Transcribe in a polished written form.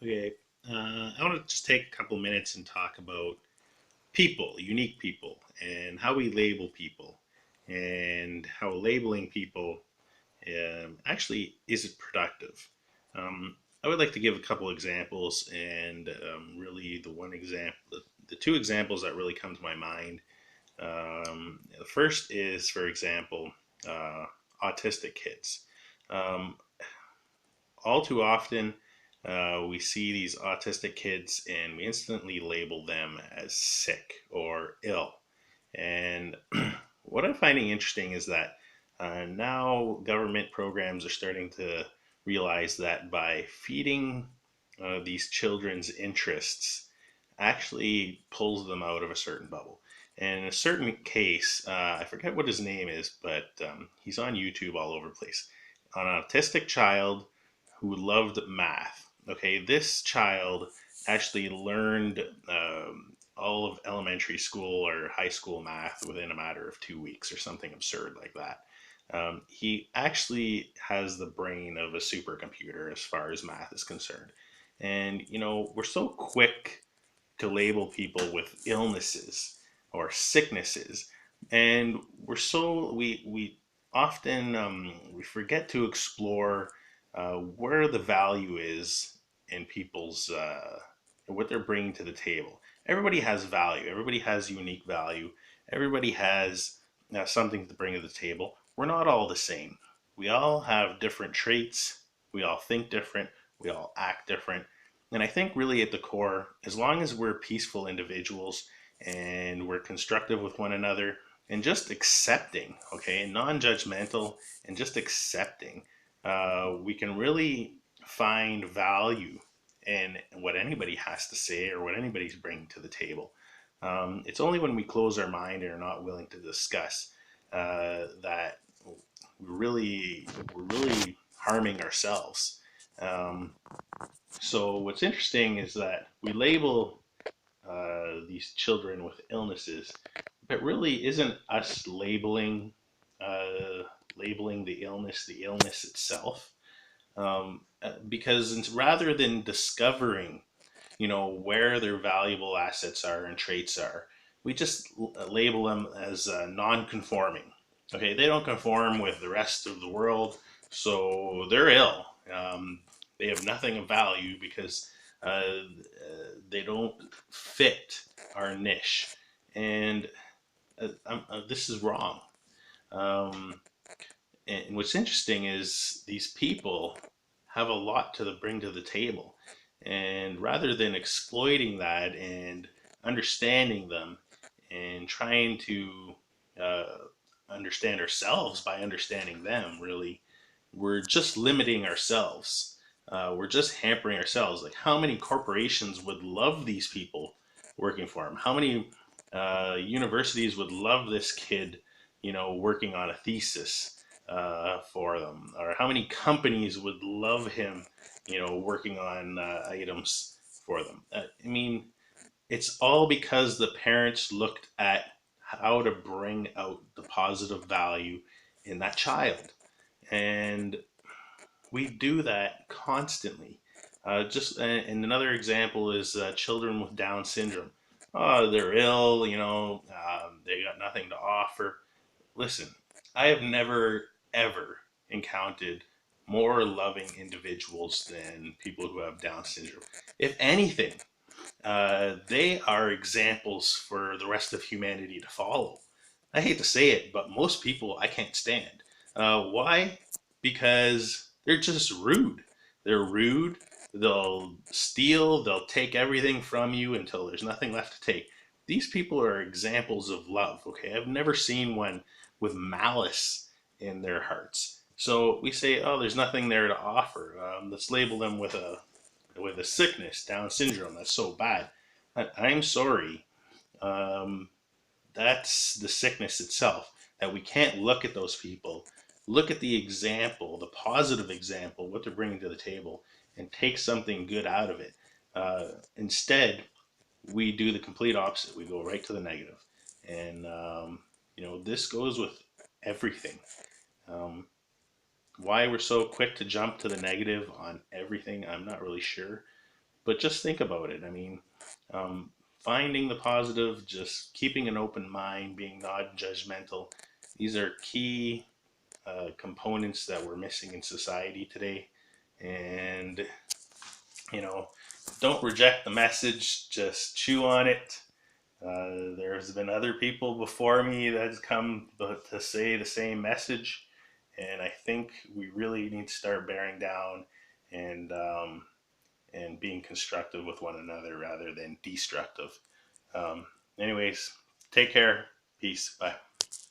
Okay, I want to just take a couple minutes and talk about people, unique people, and how we label people, and how labeling people actually isn't productive. I would like to give a couple examples, and really the two examples that really come to my mind. The first is, for example, uh, autistic kids. Um, all too often, we see these autistic kids and we instantly label them as sick or ill. And what I'm finding interesting is that now government programs are starting to realize that by feeding these children's interests actually pulls them out of a certain bubble. And in a certain case, I forget what his name is, but he's on YouTube all over the place. An autistic child who loved math. Okay, this child actually learned all of elementary school or high school math within a matter of 2 weeks or something absurd like that. He actually has the brain of a supercomputer as far as math is concerned. And, we're so quick to label people with illnesses or sicknesses. And we often we forget to explore where the value is in people's what they're bringing to the table. Everybody has value. Everybody has unique value. Everybody has something to bring to the table. We're not all the same. We all have different traits. We all think different. We all act different. And I think really at the core, as long as we're peaceful individuals and we're constructive with one another and just accepting, okay, non judgmental and just accepting, we can really find value in what anybody has to say or what anybody's bringing to the table. It's only when we close our mind and are not willing to discuss that we're really harming ourselves. Um, so what's interesting is that we label these children with illnesses, but really isn't us uh, labeling the illness itself. Because rather than discovering, where their valuable assets are and traits are, we just label them as non-conforming. Okay, they don't conform with the rest of the world, so they're ill. They have nothing of value because they don't fit our niche, and this is wrong. Um, and what's interesting is these people have a lot to bring to the table. And rather than exploiting that and understanding them and trying to uh, understand ourselves by understanding them, really, we're just limiting ourselves. We're just hampering ourselves. Like, how many corporations would love these people working for them? How many universities would love this kid, working on a thesis for them? Or how many companies would love him, working on items for them? I mean, it's all because the parents looked at how to bring out the positive value in that child. And we do that constantly. And another example is children with Down syndrome. Oh, they're ill, they got nothing to offer. Listen, I have never, ever encountered more loving individuals than people who have Down syndrome. If anything, they are examples for the rest of humanity to follow. I hate to say it, but most people I can't stand. Why? Because they're just rude. They're rude. They'll steal. They'll take everything from you until there's nothing left to take. These people are examples of love. Okay, I've never seen one with malice in their hearts. So we say, oh, there's nothing there to offer. Let's label them with a sickness, Down syndrome. That's so bad. I'm sorry. Um, that's the sickness itself. That we can't look at those people, look at the example, the positive example, what they're bringing to the table, and take something good out of it. Instead, we do the complete opposite. We go right to the negative, and this goes with everything. Um, why we're so quick to jump to the negative on everything, I'm not really sure. But just think about it. I mean, um, finding the positive, just keeping an open mind, being non-judgmental. These are key components that we're missing in society today. And you know, don't reject the message. Just chew on it. There's been other people before me that's come to say the same message, and I think we really need to start bearing down and and being constructive with one another rather than destructive. Um, anyways, take care. Peace. Bye.